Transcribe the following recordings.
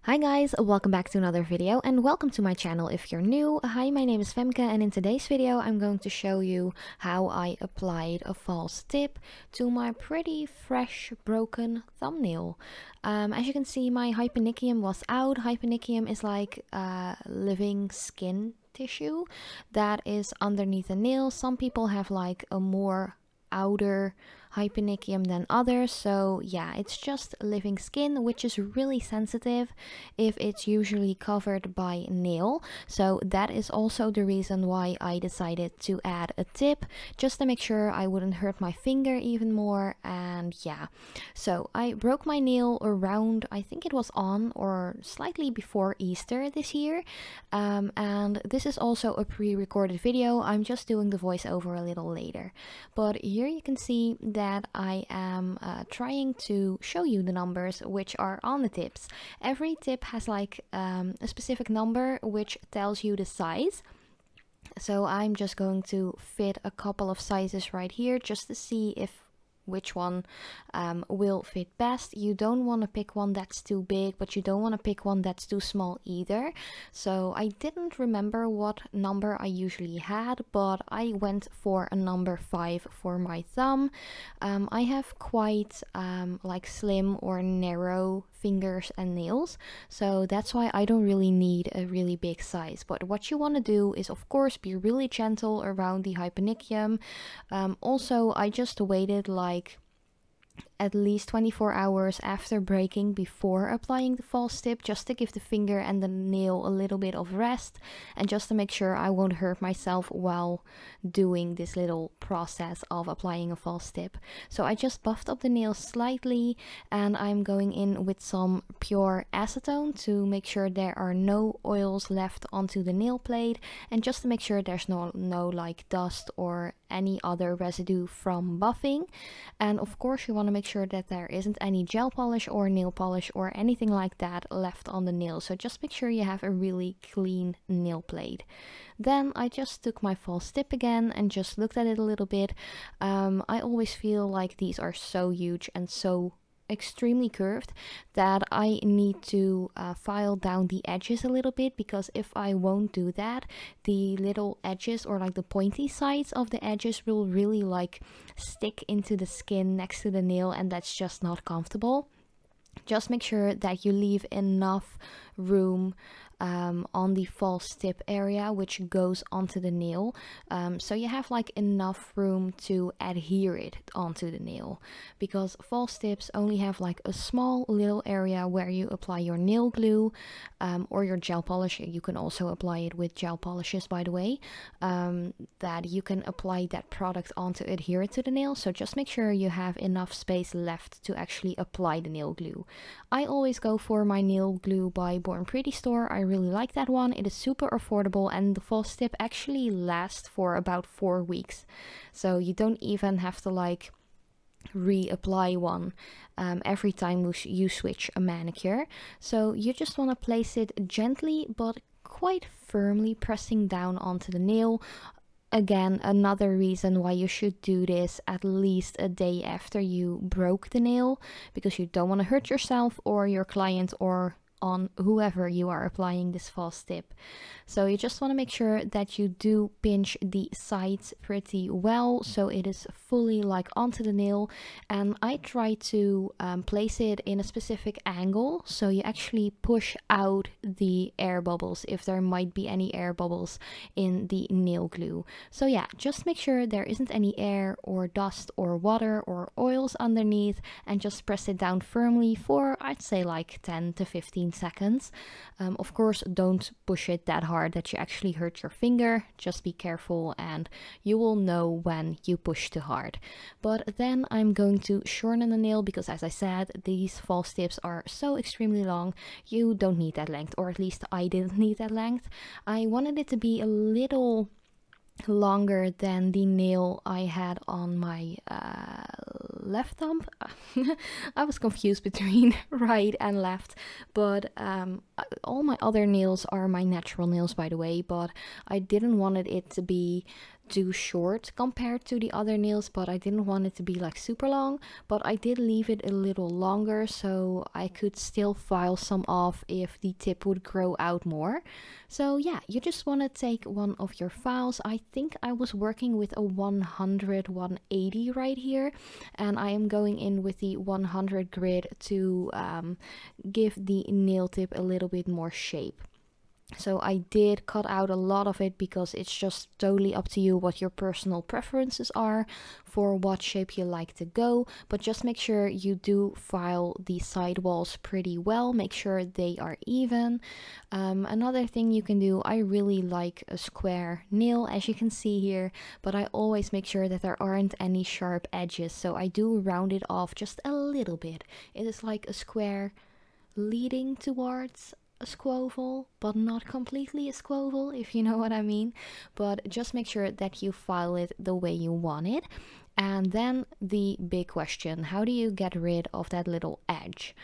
Hi guys, welcome back to another video and welcome to my channel if you're new. Hi, my name is Femke and in today's video I'm going to show you how I applied a false tip to my pretty fresh broken thumbnail. As you can see, my hyponychium was out. Hyponychium is like living skin tissue that is underneath the nail. Some people have like a more outer hyponychium than others, so yeah, it's just living skin, which is really sensitive if it's usually covered by nail. So that is also the reason why I decided to add a tip, just to make sure I wouldn't hurt my finger even more. And yeah, so I broke my nail around, I think it was on or slightly before Easter this year, and this is also a pre-recorded video. I'm just doing the voiceover a little later, but here you can see that I am trying to show you the numbers which are on the tips. Every tip has like a specific number which tells you the size. So I'm just going to fit a couple of sizes right here just to see which one will fit best. You don't want to pick one that's too big, but you don't want to pick one that's too small either. So I didn't remember what number I usually had, but I went for a number 5 for my thumb. I have quite like slim or narrow fingers and nails, so that's why I don't really need a really big size. But what you want to do is of course be really gentle around the hyponychium. Also, I just waited like at least 24 hours after breaking before applying the false tip, just to give the finger and the nail a little bit of rest and just to make sure I won't hurt myself while doing this little process of applying a false tip. So I just buffed up the nail slightly and I'm going in with some pure acetone to make sure there are no oils left onto the nail plate and just to make sure there's no like dust or any other residue from buffing. And of course you want to make sure that there isn't any gel polish or nail polish or anything like that left on the nail. So just make sure you have a really clean nail plate. Then I just took my false tip again and just looked at it a little bit. I always feel like these are so huge and so extremely curved that I need to file down the edges a little bit, because if I won't do that, the little edges or like the pointy sides of the edges will really like stick into the skin next to the nail, and that's just not comfortable. Just make sure that you leave enough room on the false tip area which goes onto the nail, so you have like enough room to adhere it onto the nail, because false tips only have like a small little area where you apply your nail glue or your gel polish. You can also apply it with gel polishes, by the way, that you can apply that product on to adhere it to the nail. So just make sure you have enough space left to actually apply the nail glue. I always go for my nail glue by Born Pretty store. I really like that one. It is super affordable and the false tip actually lasts for about 4 weeks, so you don't even have to like reapply one every time you switch a manicure. So you just want to place it gently but quite firmly, pressing down onto the nail. Again, another reason why you should do this at least a day after you broke the nail, because you don't want to hurt yourself or your client or on whoever you are applying this false tip. So you just want to make sure that you do pinch the sides pretty well so it is fully like onto the nail. And I try to place it in a specific angle so you actually push out the air bubbles if there might be any air bubbles in the nail glue. So yeah, just make sure there isn't any air or dust or water or oils underneath, and just press it down firmly for I'd say like 10 to 15 seconds. Of course, don't push it that hard that you actually hurt your finger. Just be careful and you will know when you push too hard. But then I'm going to shorten the nail, because as I said, these false tips are so extremely long. You don't need that length, or at least I didn't need that length. I wanted it to be a little longer than the nail I had on my left thumb. I was confused between right and left, but all my other nails are my natural nails, by the way, but I didn't want it to be too short compared to the other nails, but I didn't want it to be like super long, but I did leave it a little longer so I could still file some off if the tip would grow out more. So yeah, you just want to take one of your files. I think I was working with a 100/180 right here, and I am going in with the 100 grid to give the nail tip a little bit more shape. So I did cut out a lot of it because it's just totally up to you what your personal preferences are for what shape you like to go. But just make sure you do file the side walls pretty well. Make sure they are even. Another thing you can do, I really like a square nail, as you can see here, but I always make sure that there aren't any sharp edges. So I do round it off just a little bit. It is like a square leading towards a squoval, but not completely a squoval, if you know what I mean. But just make sure that you file it the way you want it. And then the big question, how do you get rid of that little edge?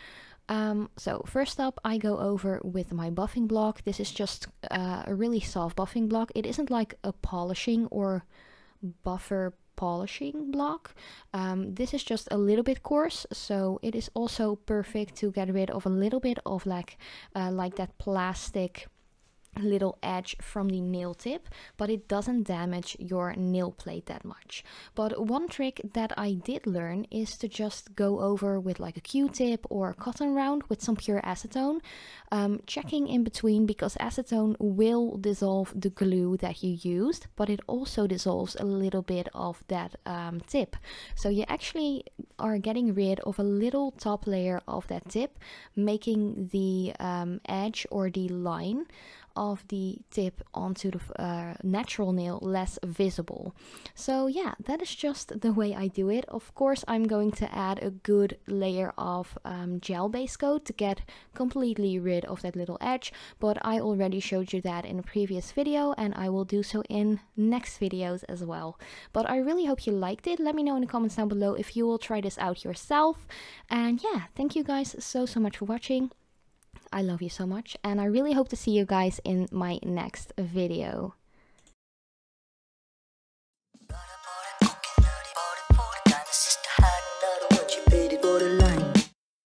So first up, I go over with my buffing block. This is just a really soft buffing block. It isn't like a polishing or buffer polishing block. This is just a little bit coarse, so it is also perfect to get rid of a little bit of like that plastic little edge from the nail tip, but it doesn't damage your nail plate that much. But one trick that I did learn is to just go over with like a Q-tip or a cotton round with some pure acetone, checking in between, because acetone will dissolve the glue that you used, but it also dissolves a little bit of that tip. So you actually are getting rid of a little top layer of that tip, making the edge or the line of the tip onto the natural nail less visible. So yeah, that is just the way I do it. Of course, I'm going to add a good layer of gel base coat to get completely rid of that little edge, but I already showed you that in a previous video, and I will do so in next videos as well. But I really hope you liked it. Let me know in the comments down below if you will try this out yourself. And yeah, thank you guys so much for watching. I love you so much, and I really hope to see you guys in my next video.